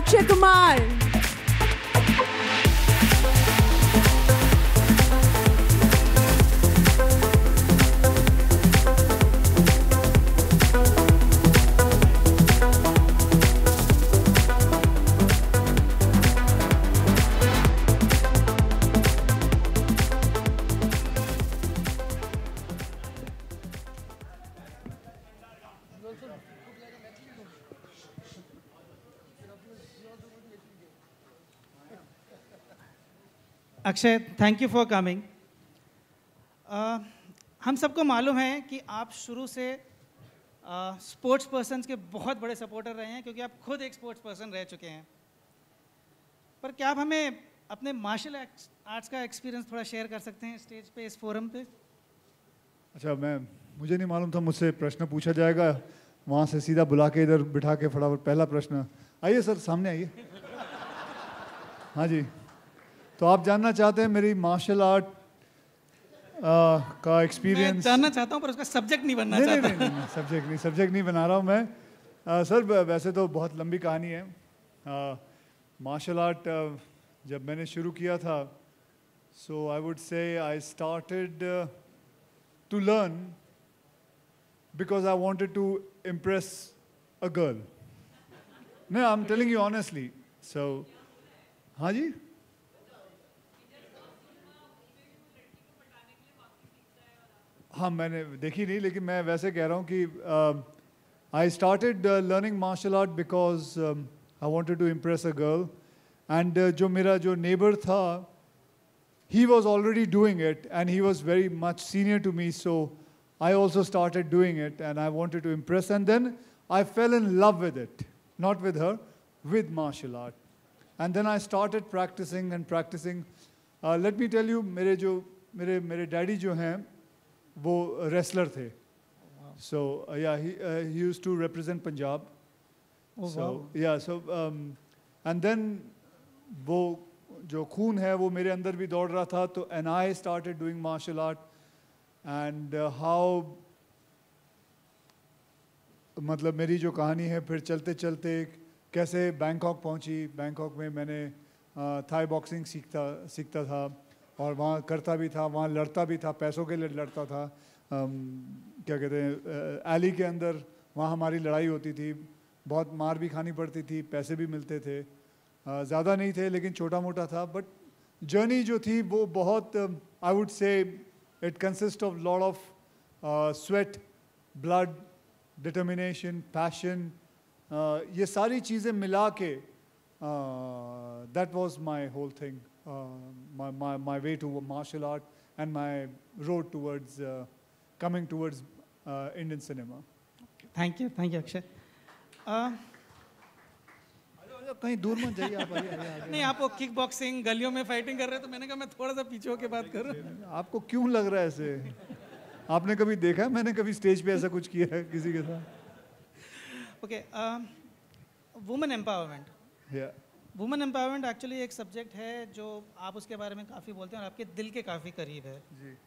Akshay Kumar. Akshay, thank you for coming. हम सबको मालूम है कि आप शुरू से स्पोर्ट्स पर्सन्स के बहुत बड़े सपोर्टर रहे हैं, क्योंकि आप खुद एक स्पोर्ट्स पर्सन रह चुके हैं। पर क्या आप हमें अपने मार्शल आर्ट्स का एक्सपीरियंस थोड़ा शेयर कर सकते हैं स्टेज पे, इस फोरम पे? अच्छा, मुझे नहीं मालूम था मुझसे प्रश्न पूछा जाएगा, वहाँ से सीधा बुला के इधर बिठा के फटाफट पहला प्रश्न। आइए सर, सामने आइए। हाँ जी, तो आप जानना चाहते हैं मेरी मार्शल आर्ट का एक्सपीरियंस? मैं जानना चाहता हूँ, पर उसका सब्जेक्ट नहीं बनना चाहता। नहीं, सब्जेक्ट नहीं बना रहा हूँ मैं। सर वैसे तो बहुत लंबी कहानी है। मार्शल आर्ट जब मैंने शुरू किया था, सो I would say I started to learn because I wanted to impress a girl. No, I'm telling you honestly. So, हाँ जी? हाँ, मैंने देखी नहीं, लेकिन मैं वैसे कह रहा हूँ कि I started learning martial art because I wanted to impress a girl. And जो मेरा जो neighbor था, he was already doing it and he was very much senior to me, so I also started doing it and I wanted to impress. And then I fell in love with it. Not with her, with martial art. And then I started practicing and practicing. Let me tell you, मेरे daddy जो हैं वो wrestler थे. So yeah, he used to represent Punjab. Oh, so wow. yeah, so and then वो जो खून है वो मेरे अंदर भी दौड़ रहा था, तो and I started doing martial art and how मतलब मेरी जो कहानी है फिर चलते चलते कैसे बैंकॉक पहुंची। बैंकॉक में मैंने थाई बॉक्सिंग सीखता था और वहाँ करता भी था, वहाँ लड़ता भी था, पैसों के लिए लड़ता था। क्या कहते हैं, एली के अंदर वहाँ हमारी लड़ाई होती थी, बहुत मार भी खानी पड़ती थी, पैसे भी मिलते थे, ज़्यादा नहीं थे लेकिन छोटा मोटा था। बट जर्नी जो थी वो बहुत, I would say it consist of lot of sweat, blood, determination, passion, ये सारी चीज़ें मिला के that was my whole thing, my way to martial art and my road towards coming towards Indian cinema. Thank you Akshay. कहीं दूर मत जाइए आप। आइए। नहीं, आप वो किक बॉक्सिंग गलियों में फाइटिंग कर रहे तो मैंने कहा मैं थोड़ा सा पीछे होके बात कर रहा हूँ। आपको क्यों लग रहा है ऐसे? आपने कभी देखा है मैंने कभी स्टेज पे ऐसा कुछ किया है किसी के साथ? Okay, women empowerment. Women empowerment actually एक सब्जेक्ट है जो आप उसके बारे में काफ़ी बोलते हैं और आपके दिल के काफ़ी करीब है जी।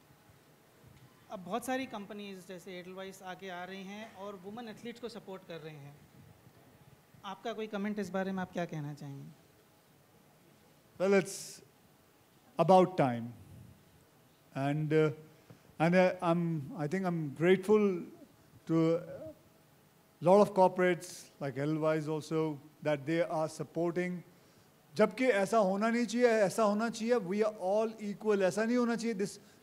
अब बहुत सारी कंपनीज जैसे एडलवाइस आगे आ रही हैं और वुमेन एथलीट्स को सपोर्ट कर रही हैं। आपका कोई कमेंट इस बारे में, आप क्या कहना चाहेंगे? Well, it's about time, and I think I'm grateful to a lot of corporates like Edelweiss also that they are supporting. जबकि ऐसा होना नहीं चाहिए, ऐसा होना चाहिए we are all equal. ऐसा नहीं होना चाहिए.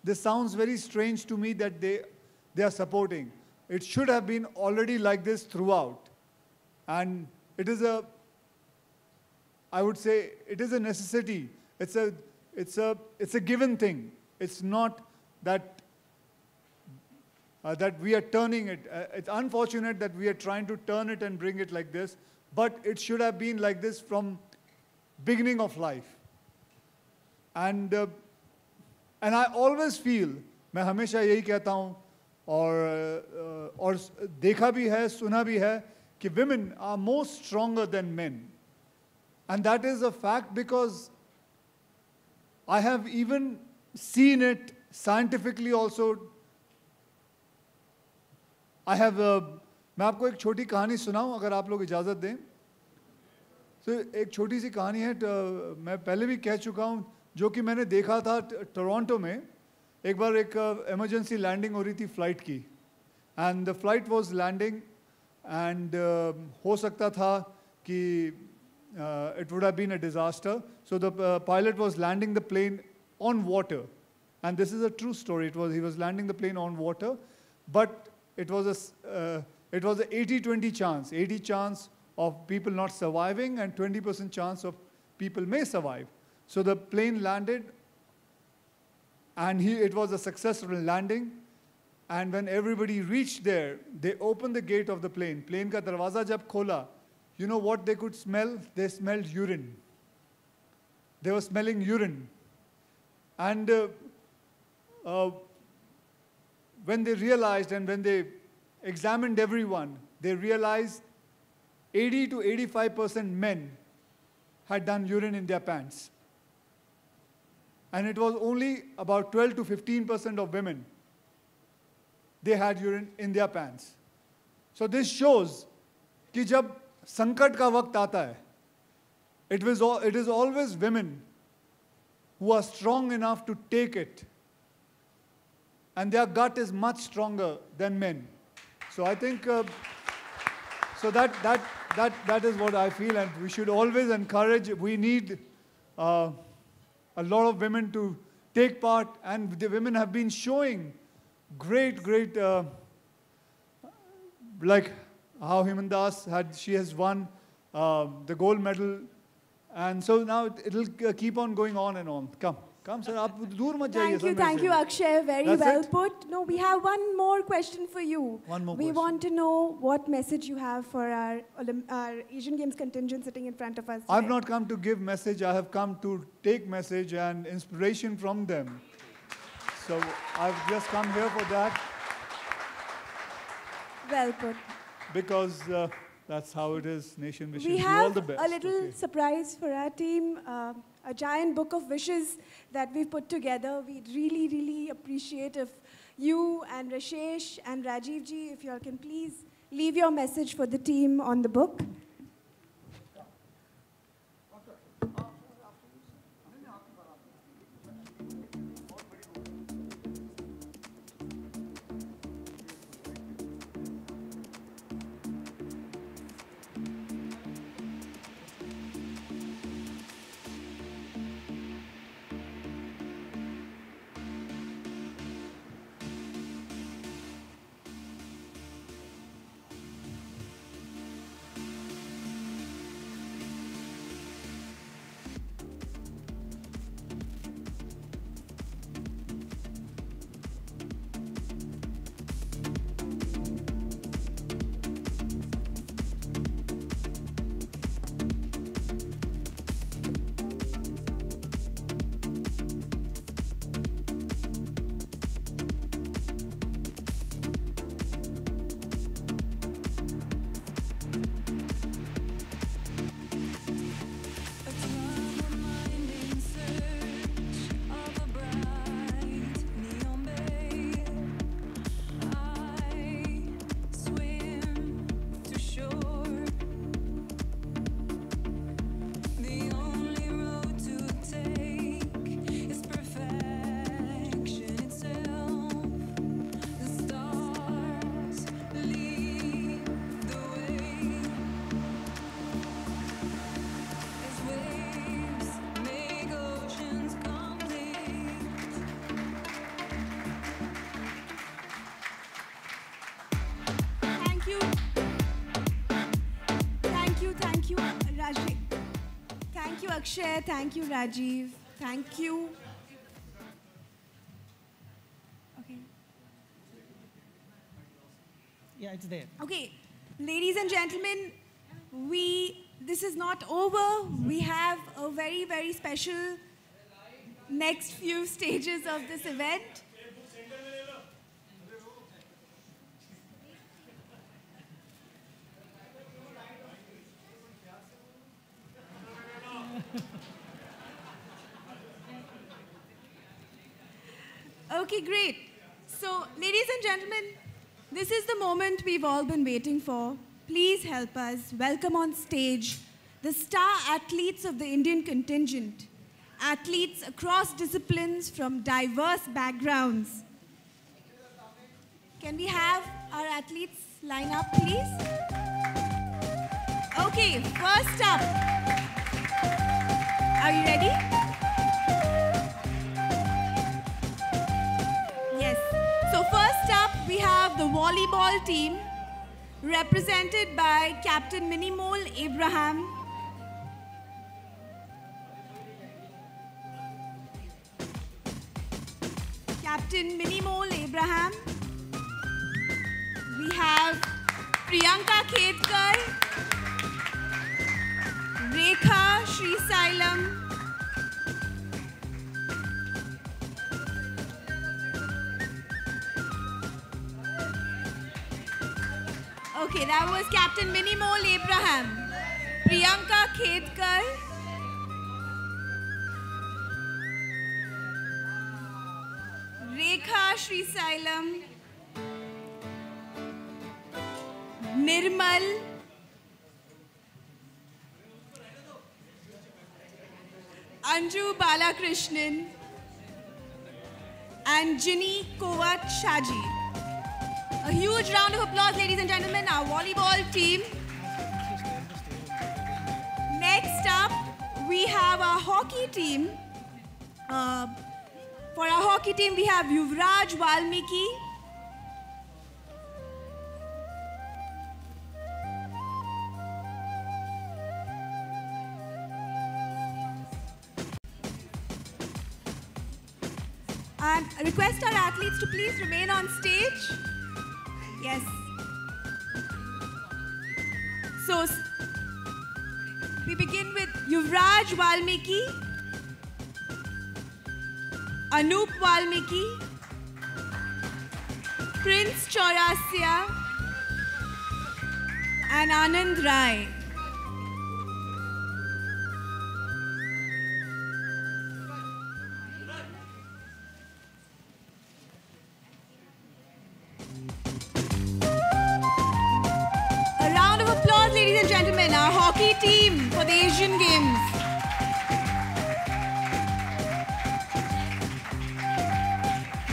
This sounds very strange to me that they are supporting. It should have been already like this throughout, and it is I would say it is a necessity. It's a given thing. It's not that that we are turning it. It's unfortunate that we are trying to turn it and bring it like this, but it should have been like this from beginning of life. And I always feel, मैं हमेशा यही कहता हूँ और देखा भी है, सुना भी है कि women are more stronger than men. And that is a fact because I have even seen it scientifically also. I have मैं आपको एक छोटी कहानी सुनाऊं अगर आप लोग इजाज़त दें. एक छोटी सी कहानी है, मैं पहले भी कह चुका हूँ, जो कि मैंने देखा था टोरंटो में। एक बार एक इमरजेंसी लैंडिंग हो रही थी फ्लाइट की, and the flight was landing, and हो सकता था कि it would have been a disaster. So the pilot was landing the plane on water, and this is a true story. He was landing the plane on water, but it was a 80-20 chance, 80 chance of people not surviving and 20% chance of people may survive. So the plane landed, and it was a successful landing. And when everybody reached there, they opened the gate of the plane. Plane ka darwaza jab khola, you know what they could smell? They smelled urine. They were smelling urine. And when they realized, and when they examined everyone, they realized 80 to 85% men had done urine in their pants. And it was only about 12 to 15% of women, they had urine in their pants. So this shows कि जब संकट का वक्त आता है, it is always women who are strong enough to take it, and their gut is much stronger than men. So I think so that is what I feel, and we should always encourage. We need a lot of women to take part, and the women have been showing great like how Himandas she has won the gold medal, and so now it'll keep on going on and on. Come sir, aap dur mat jaiye. Thank you Akshay, very That's well it? put. No, we have one more question for you. One more we question. want to know what message you have for our Asian Games contingent sitting in front of us today. I've not come to give message, I have come to take message and inspiration from them. So I've just come here for that, Well put. because that's how it is. Nation wishes We you all the have best. a little Okay. surprise for our team, a giant book of wishes that we've put together. We'd really appreciate if you and Rashesh and Rajiv ji, if you all can please leave your message for the team on the book. Thank you, Rajiv. Thank you, Akshay. Thank you, Rajiv. Thank you. Okay. Yeah, it's there. Okay, ladies and gentlemen, this is not over. We have a very special next few stages of this event. Okay, great. So, ladies and gentlemen, this is the moment we've all been waiting for. Please help us welcome on stage the star athletes of the Indian contingent, athletes across disciplines from diverse backgrounds. Can we have our athletes line up, please? Okay, first up. Are you ready? Yes. So first up, we have the volleyball team, represented by Captain Minimol Abraham. Captain Minimol Abraham. We have Priyanka Khedkar, Rekha Srisailam, okay, that was Captain Minimol Abraham, Priyanka Khedkar, Rekha Srisailam, Nirmal, Anju Balakrishnan, and Ginny Kovat Shaji. A huge round of applause, ladies and gentlemen, our volleyball team. Next up, we have our hockey team. For our hockey team, we have Yuvraj Valmiki, and I request our athletes to please remain on stage. Yes. So, we begin with Yuvraj Valmiki, Anup Valmiki, Prince Chaurasia, and Anand Rai. A round of applause, ladies and gentlemen, our hockey team for the Asian Games.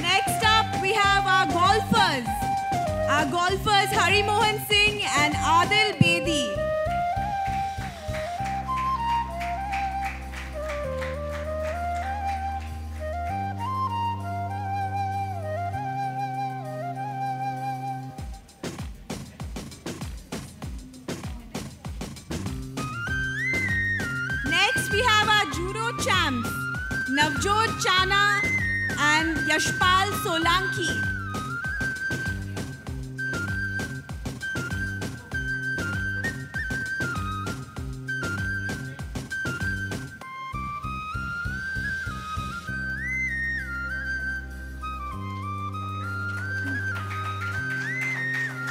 Next up, we have our golfers. Our golfers Hari Mohan Singh and Adil Bedi. Next, we have our judo champs, Navjot Chana and Yashpal Solanki.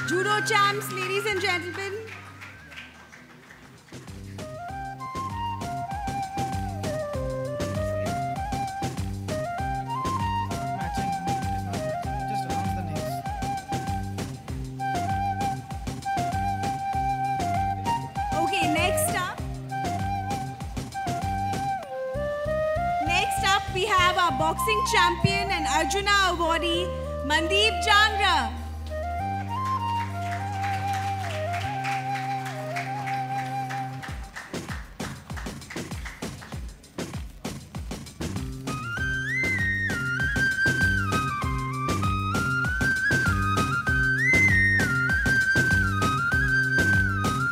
Judo champs, ladies and gentlemen. Matching, just announce the names. Okay, next up we have our boxing champion and Arjuna awardee, Mandeep Jangra.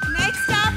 Next up,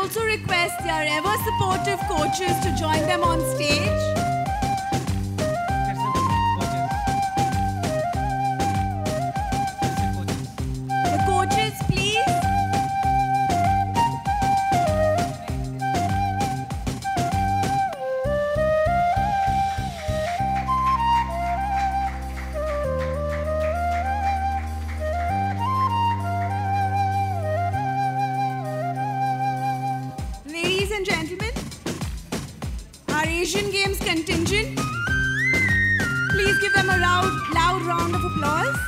also request their ever supportive coaches to join them on stage. The coaches, please. Ladies and gentlemen, our Asian Games contingent, please give them a loud round of applause.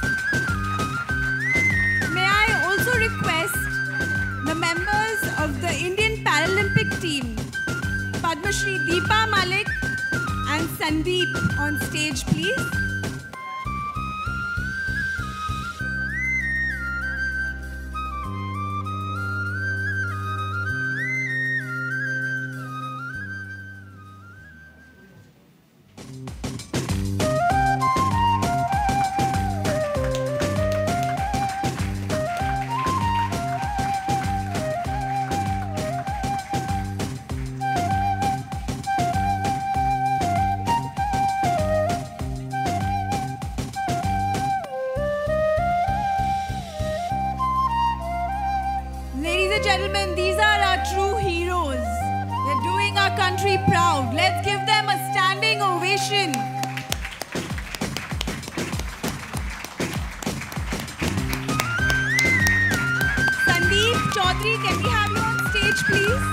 May I also request the members of the Indian Paralympic team, Padma Shri Deepa Malik and Sandeep, on stage, please. Ladies and gentlemen, these are our true heroes. They're doing our country proud. Let's give them a standing ovation. Sandeep Chaudhary, can we have you on stage, please?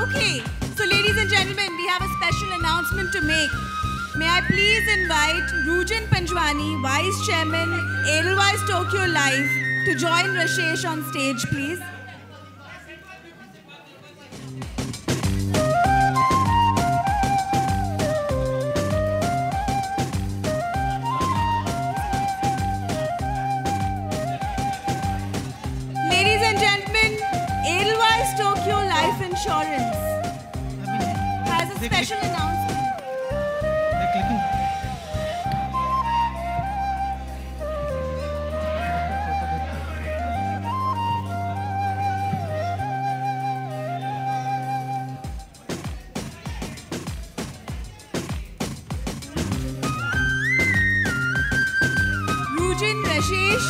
Okay, so ladies and gentlemen, we have a special announcement to make. May I please invite Rujan Panjwani, Vice Chairman, Edelweiss Tokyo Life, to join Rashesh on stage, please. Ladies and gentlemen, Edelweiss Tokyo Life Insurance has a special announcement. They're clicking. Rujan, Rashesh.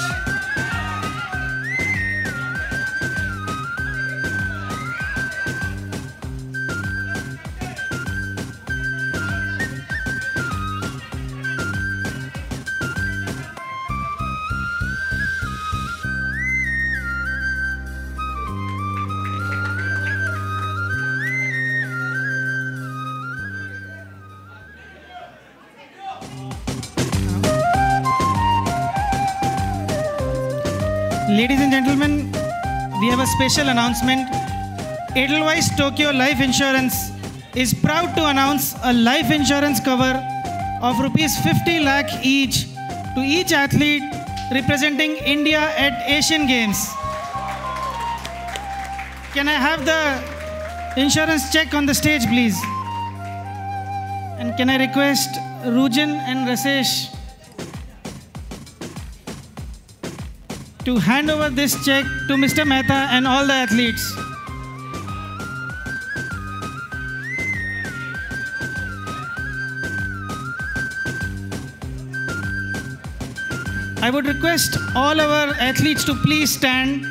Ladies and gentlemen, we have a special announcement. Edelweiss Tokyo Life Insurance is proud to announce a life insurance cover of rupees 50 lakh each to each athlete representing India at Asian Games. Can I have the insurance check on the stage, please? And can I request Rujan and Rasesh to hand over this check to Mr. Mehta and all the athletes. I would request all our athletes to please stand.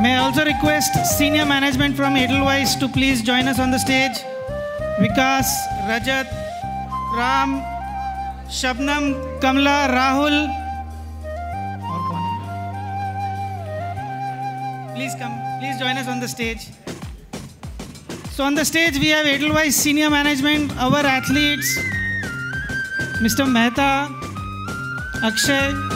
May I also request senior management from Edelweiss to please join us on the stage. Vikas, Rajat, Ram, Shabnam, Kamla, Rahul. और कौन है? Please come, please join us on the stage. So on the stage we have Edelweiss senior management, our athletes. Mister Mehta, Akshay,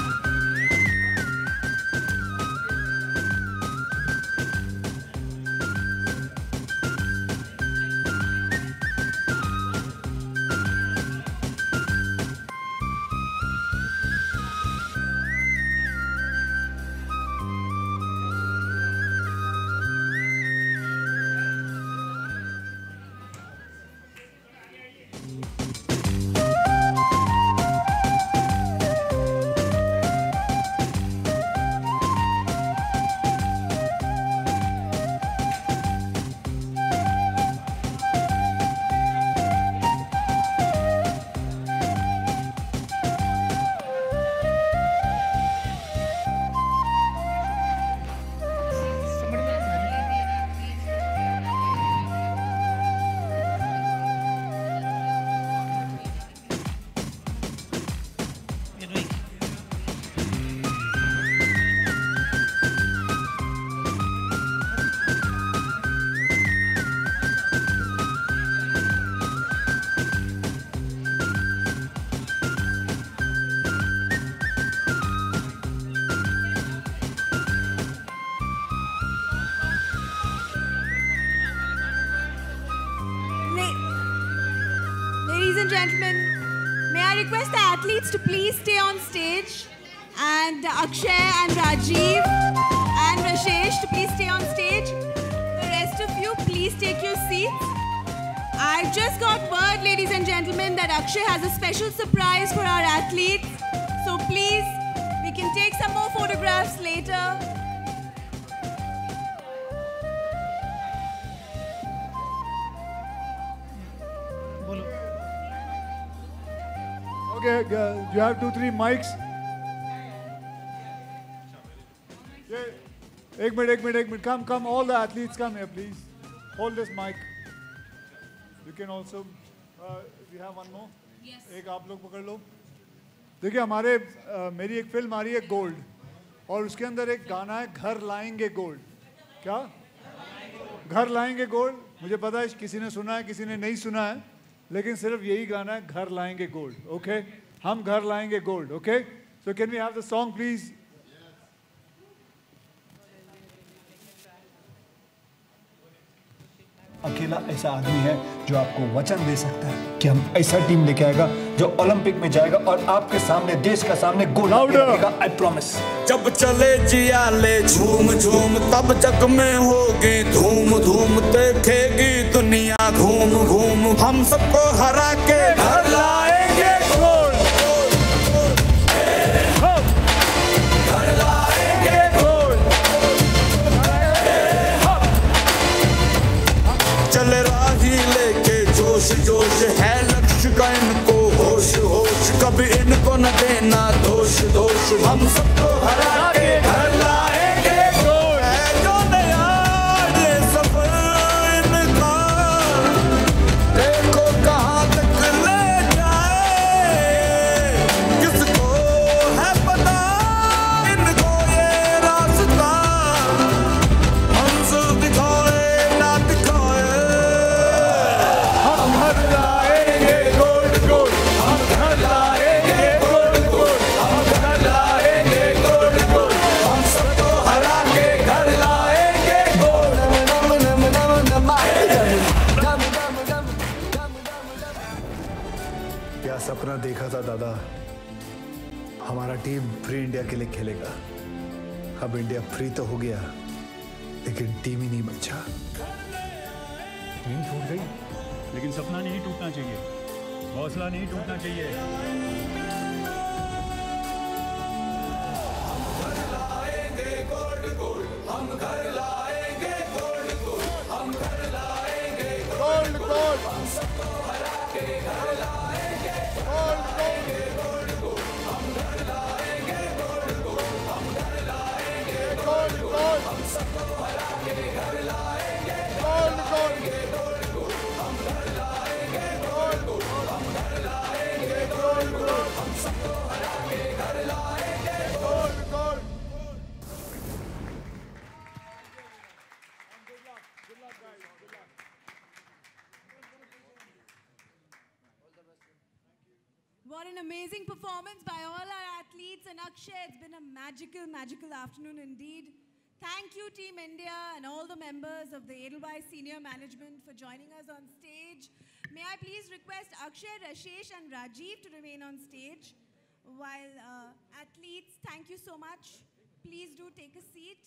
Ladies and gentlemen, may I request the athletes to please stay on stage, and Akshay and Rajiv and Rashesh to please stay on stage. The rest of you, please take your seats. I've just got word, ladies and gentlemen, that Akshay has a special surprise for our athletes. So please, we can take some more photographs later. Okay, you have 2-3 mics. Yeah. एक minute. Come, all the athletes come here, please. Hold this mic. You can also. We have one more. Yes. एक आप लोग पकड़ लो. देखिए मेरी एक film आ रही है गोल्ड, और उसके अंदर एक गाना है घर लाएंगे गोल्ड. क्या? घर लाएंगे गोल्ड. मुझे पता है किसी ने सुना है, किसी ने नहीं सुना है, लेकिन सिर्फ यही गाना है, घर लाएंगे गोल्ड. ओके, हम घर लाएंगे gold. Okay, so can we have the song please? अकेला ऐसा आदमी है जो आपको वचन दे सकता है कि हम ऐसा टीम लेके आएगा जो ओलंपिक में जाएगा और आपके सामने, देश का सामने गोल्ड लेगा. I promise. जब चले जियाले झूम झूम, तब जग में होगी धूम धूम. देखेगी दुनिया घूम घूम, हम सबको हरा के घर लाएंगे गोल्ड. घर लाएंगे गोल्ड. चले राही लेके जोश जोश, है लक्ष्य का इनको होश होश. कभी इनको न देना दोष दोष, हम सबको हरा के घर लाएंगे गोल्ड. है जो नया ये सफर इनका, देखो कहाँ तक ले जाए. किसको है पता इनको ये रास्ता, मंजिल दिखाए ना दिखाए. हम घर लाएंगे गोल्ड गोल्ड. हम घर लाएंगे गोल्ड गोल्ड. हम घर लाएंगे गोल्ड गोल्ड. हम सबको हरा के घर लाएंगे गोल्ड. क्या सपना देखा था दादा, हमारा टीम फ्री इंडिया के लिए खेलेगा. अब इंडिया फ्री तो हो गया, लेकिन टीम ही नहीं बचा. टीम टूट गई, लेकिन सपना नहीं टूटना चाहिए, हौसला नहीं टूटना चाहिए. amazing performance by all our athletes, and Akshay, it's been a magical, magical afternoon indeed. Thank you, Team India, and all the members of the Edelweiss senior management for joining us on stage. May I please request Akshay, Rashesh, and Rajiv to remain on stage. While athletes, thank you so much. Please do take a seat.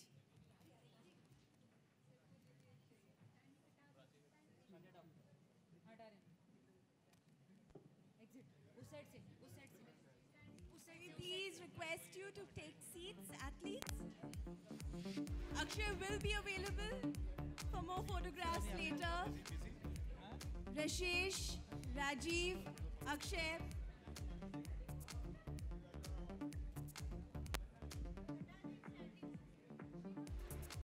We please request you to take seats, athletes. Akshay will be available for more photographs later. Rashesh, Rajiv, Akshay,